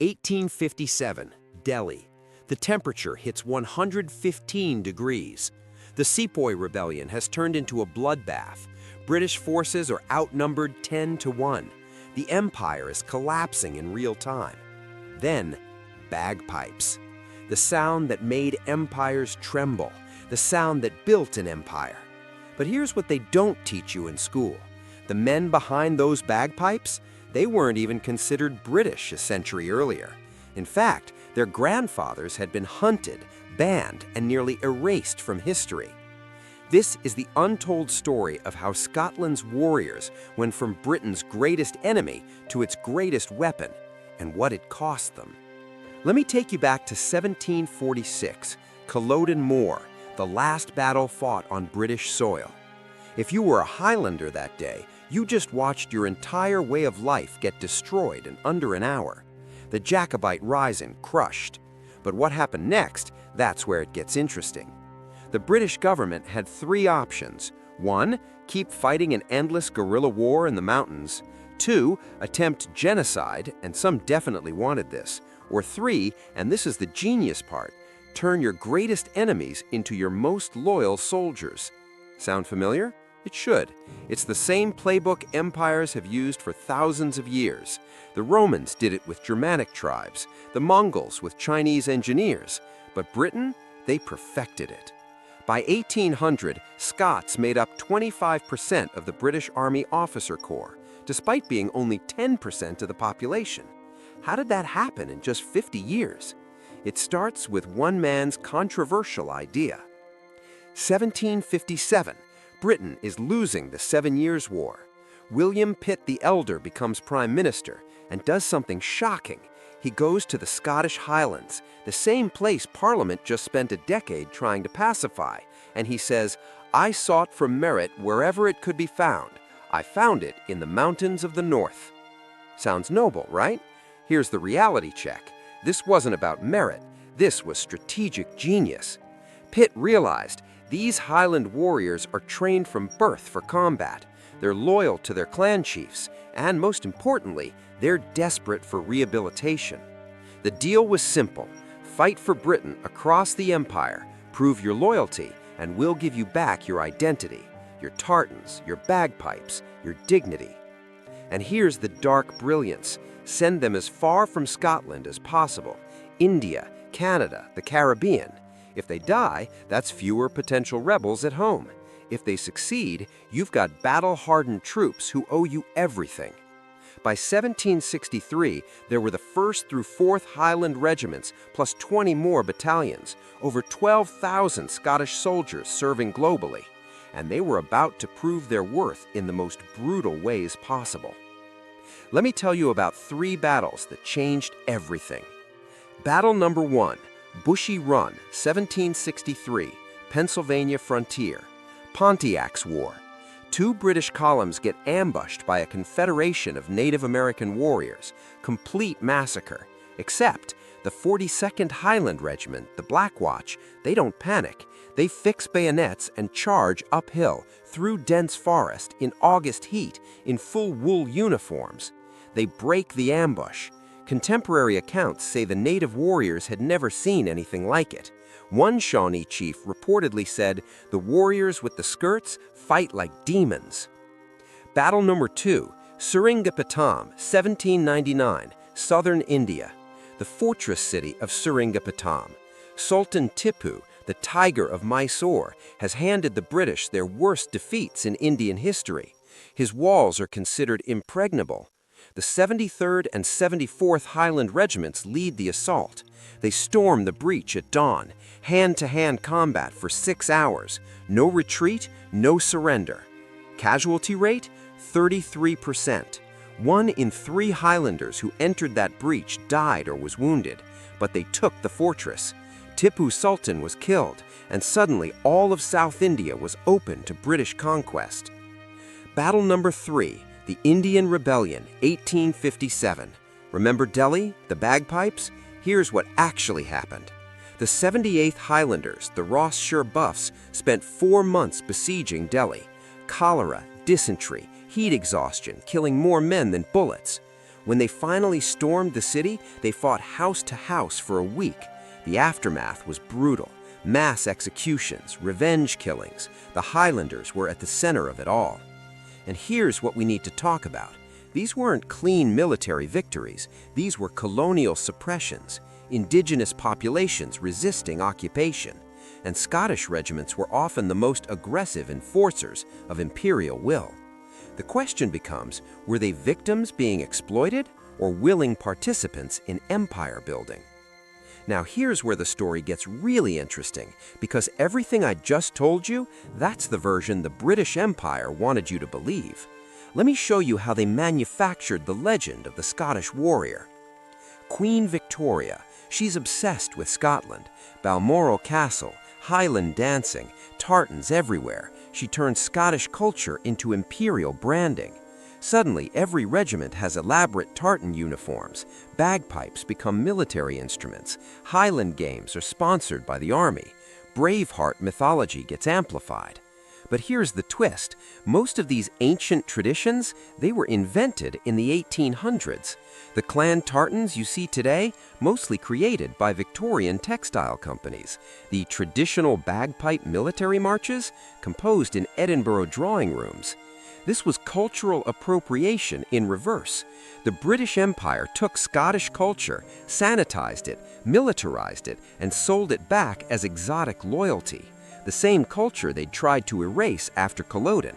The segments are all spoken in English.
1857, Delhi. The temperature hits 115 degrees. The Sepoy Rebellion has turned into a bloodbath. British forces are outnumbered 10 to 1. The empire is collapsing in real time. Then, bagpipes. The sound that made empires tremble. The sound that built an empire. But here's what they don't teach you in school. The men behind those bagpipes, they weren't even considered British a century earlier. In fact, their grandfathers had been hunted, banned, and nearly erased from history. This is the untold story of how Scotland's warriors went from Britain's greatest enemy to its greatest weapon, and what it cost them. Let me take you back to 1746, Culloden Moor, the last battle fought on British soil. If you were a Highlander that day, you just watched your entire way of life get destroyed in under an hour. The Jacobite rising crushed. But what happened next, that's where it gets interesting. The British government had three options. 1, keep fighting an endless guerrilla war in the mountains. 2, attempt genocide, and some definitely wanted this. Or 3, and this is the genius part, turn your greatest enemies into your most loyal soldiers. Sound familiar? It should. It's the same playbook empires have used for thousands of years. The Romans did it with Germanic tribes, the Mongols with Chinese engineers, but Britain, they perfected it. By 1800, Scots made up 25% of the British Army officer corps, despite being only 10% of the population. How did that happen in just 50 years? It starts with one man's controversial idea. 1757. Britain is losing the 7 Years' War. William Pitt the Elder becomes Prime Minister and does something shocking. He goes to the Scottish Highlands, the same place Parliament just spent a decade trying to pacify, and he says, "I sought for merit wherever it could be found. I found it in the mountains of the north." Sounds noble, right? Here's the reality check. This wasn't about merit. This was strategic genius. Pitt realized these Highland warriors are trained from birth for combat. They're loyal to their clan chiefs, and most importantly, they're desperate for rehabilitation. The deal was simple. Fight for Britain across the empire, prove your loyalty, and we'll give you back your identity, your tartans, your bagpipes, your dignity. And here's the dark brilliance. Send them as far from Scotland as possible. India, Canada, the Caribbean. If they die, that's fewer potential rebels at home. If they succeed, you've got battle-hardened troops who owe you everything. By 1763, there were the 1st through 4th Highland regiments, plus 20 more battalions, over 12,000 Scottish soldiers serving globally, and they were about to prove their worth in the most brutal ways possible. Let me tell you about 3 battles that changed everything. Battle number 1, Bushy Run, 1763, Pennsylvania frontier. Pontiac's War. 2 British columns get ambushed by a confederation of Native American warriors. Complete massacre. Except the 42nd Highland Regiment, the Black Watch, they don't panic. They fix bayonets and charge uphill through dense forest in August heat in full wool uniforms. They break the ambush. Contemporary accounts say the native warriors had never seen anything like it. One Shawnee chief reportedly said, "The warriors with the skirts fight like demons." Battle number 2, Seringapatam, 1799, southern India. The fortress city of Seringapatam. Sultan Tipu, the Tiger of Mysore, has handed the British their worst defeats in Indian history. His walls are considered impregnable. The 73rd and 74th Highland Regiments lead the assault. They storm the breach at dawn, hand-to-hand combat for 6 hours. No retreat, no surrender. Casualty rate? 33%. 1 in 3 Highlanders who entered that breach died or was wounded, but they took the fortress. Tipu Sultan was killed, and suddenly all of South India was open to British conquest. Battle number 3. The Indian Rebellion, 1857. Remember Delhi, the bagpipes? Here's what actually happened. The 78th Highlanders, the Ross Shire Buffs, spent 4 months besieging Delhi. Cholera, dysentery, heat exhaustion, killing more men than bullets. When they finally stormed the city, they fought house to house for a week. The aftermath was brutal. Mass executions, revenge killings. The Highlanders were at the center of it all. And here's what we need to talk about. These weren't clean military victories. These were colonial suppressions, indigenous populations resisting occupation. And Scottish regiments were often the most aggressive enforcers of imperial will. The question becomes, were they victims being exploited or willing participants in empire building? Now here's where the story gets really interesting, because everything I just told you, that's the version the British Empire wanted you to believe. Let me show you how they manufactured the legend of the Scottish warrior. Queen Victoria, she's obsessed with Scotland. Balmoral Castle, Highland dancing, tartans everywhere. She turned Scottish culture into imperial branding. Suddenly, every regiment has elaborate tartan uniforms. Bagpipes become military instruments. Highland games are sponsored by the army. Braveheart mythology gets amplified. But here's the twist. Most of these ancient traditions, they were invented in the 1800s. The clan tartans you see today, mostly created by Victorian textile companies. The traditional bagpipe military marches, composed in Edinburgh drawing rooms. This was cultural appropriation in reverse. The British Empire took Scottish culture, sanitized it, militarized it, and sold it back as exotic loyalty. The same culture they'd tried to erase after Culloden.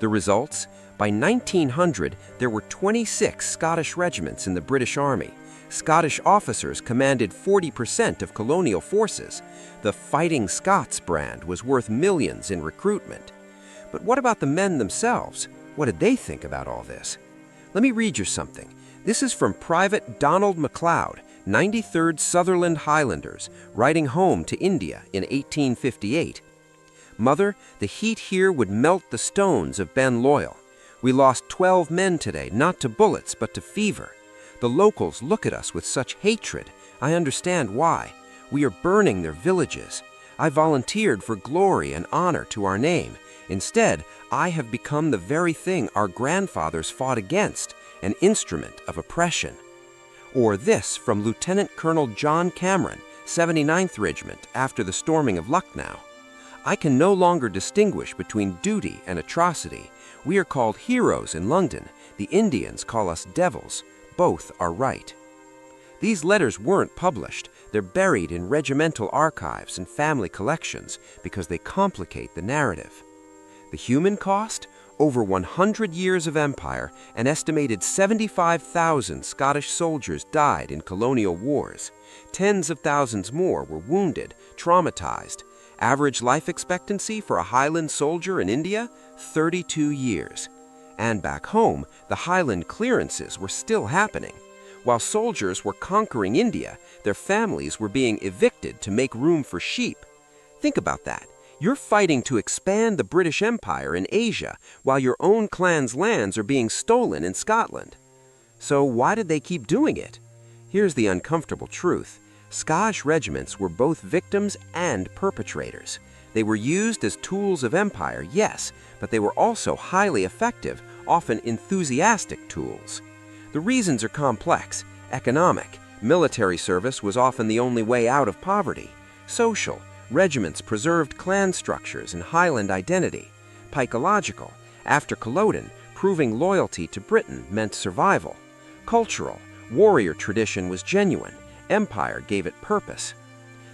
The results? By 1900, there were 26 Scottish regiments in the British Army. Scottish officers commanded 40% of colonial forces. The Fighting Scots brand was worth millions in recruitment. But what about the men themselves? What did they think about all this? Let me read you something. This is from Private Donald MacLeod, 93rd Sutherland Highlanders, writing home to India in 1858. Mother, the heat here would melt the stones of Ben Loyal. We lost 12 men today, not to bullets, but to fever. The locals look at us with such hatred. I understand why. We are burning their villages. I volunteered for glory and honor to our name. Instead, I have become the very thing our grandfathers fought against, an instrument of oppression. Or this from Lieutenant Colonel John Cameron, 79th Regiment, after the storming of Lucknow. I can no longer distinguish between duty and atrocity. We are called heroes in London. The Indians call us devils. Both are right. These letters weren't published. They're buried in regimental archives and family collections because they complicate the narrative. The human cost? Over 100 years of empire, an estimated 75,000 Scottish soldiers died in colonial wars. Tens of thousands more were wounded, traumatized. Average life expectancy for a Highland soldier in India? 32 years. And back home, the Highland clearances were still happening. While soldiers were conquering India, their families were being evicted to make room for sheep. Think about that. You're fighting to expand the British Empire in Asia, while your own clan's lands are being stolen in Scotland. So why did they keep doing it? Here's the uncomfortable truth. Scottish regiments were both victims and perpetrators. They were used as tools of empire, yes, but they were also highly effective, often enthusiastic tools. The reasons are complex. Economic. Military service was often the only way out of poverty. Social. Regiments preserved clan structures and Highland identity. Psychological. After Culloden, proving loyalty to Britain meant survival. Cultural. Warrior tradition was genuine. Empire gave it purpose.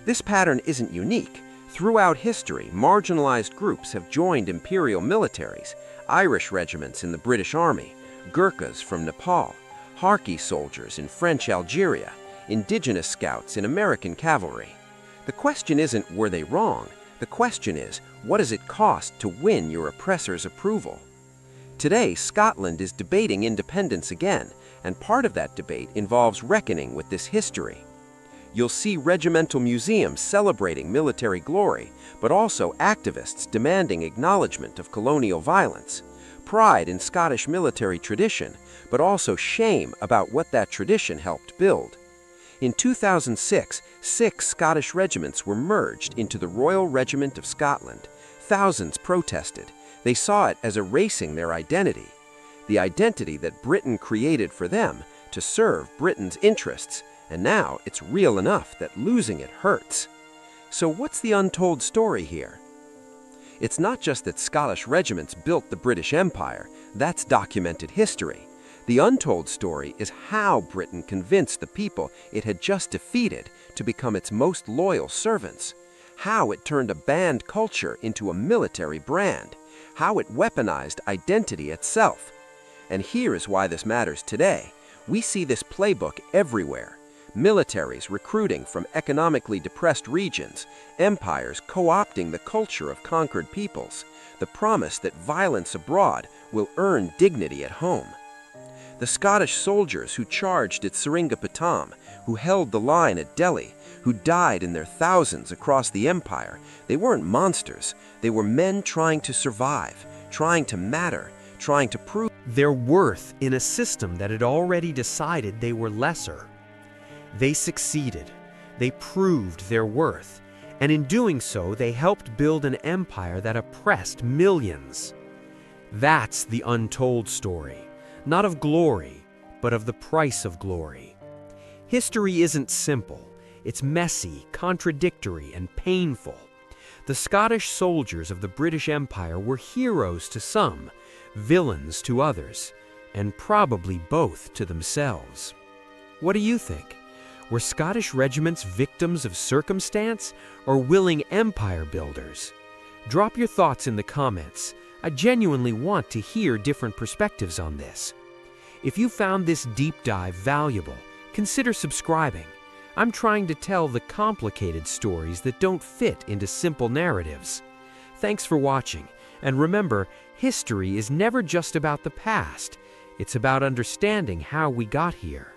This pattern isn't unique. Throughout history, marginalized groups have joined imperial militaries. Irish regiments in the British Army, Gurkhas from Nepal, Harki soldiers in French Algeria, indigenous scouts in American cavalry. The question isn't, were they wrong? The question is, what does it cost to win your oppressor's approval? Today, Scotland is debating independence again, and part of that debate involves reckoning with this history. You'll see regimental museums celebrating military glory, but also activists demanding acknowledgement of colonial violence, pride in Scottish military tradition, but also shame about what that tradition helped build. In 2006, 6 Scottish regiments were merged into the Royal Regiment of Scotland. Thousands protested. They saw it as erasing their identity. the identity that Britain created for them to serve Britain's interests, and now it's real enough that losing it hurts. So what's the untold story here? It's not just that Scottish regiments built the British Empire, that's documented history. The untold story is how Britain convinced the people it had just defeated to become its most loyal servants, how it turned a band culture into a military brand, how it weaponized identity itself. And here is why this matters today. We see this playbook everywhere. Militaries recruiting from economically depressed regions, empires co-opting the culture of conquered peoples, the promise that violence abroad will earn dignity at home. The Scottish soldiers who charged at Seringapatam, who held the line at Delhi, who died in their thousands across the empire, they weren't monsters. They were men trying to survive, trying to matter, trying to prove their worth in a system that had already decided they were lesser. They succeeded. They proved their worth. And in doing so, they helped build an empire that oppressed millions. That's the untold story. Not of glory, but of the price of glory. History isn't simple. It's messy, contradictory, and painful. The Scottish soldiers of the British Empire were heroes to some, villains to others, and probably both to themselves. What do you think? Were Scottish regiments victims of circumstance or willing empire builders? Drop your thoughts in the comments. I genuinely want to hear different perspectives on this. If you found this deep dive valuable, consider subscribing. I'm trying to tell the complicated stories that don't fit into simple narratives. Thanks for watching, and remember, history is never just about the past. It's about understanding how we got here.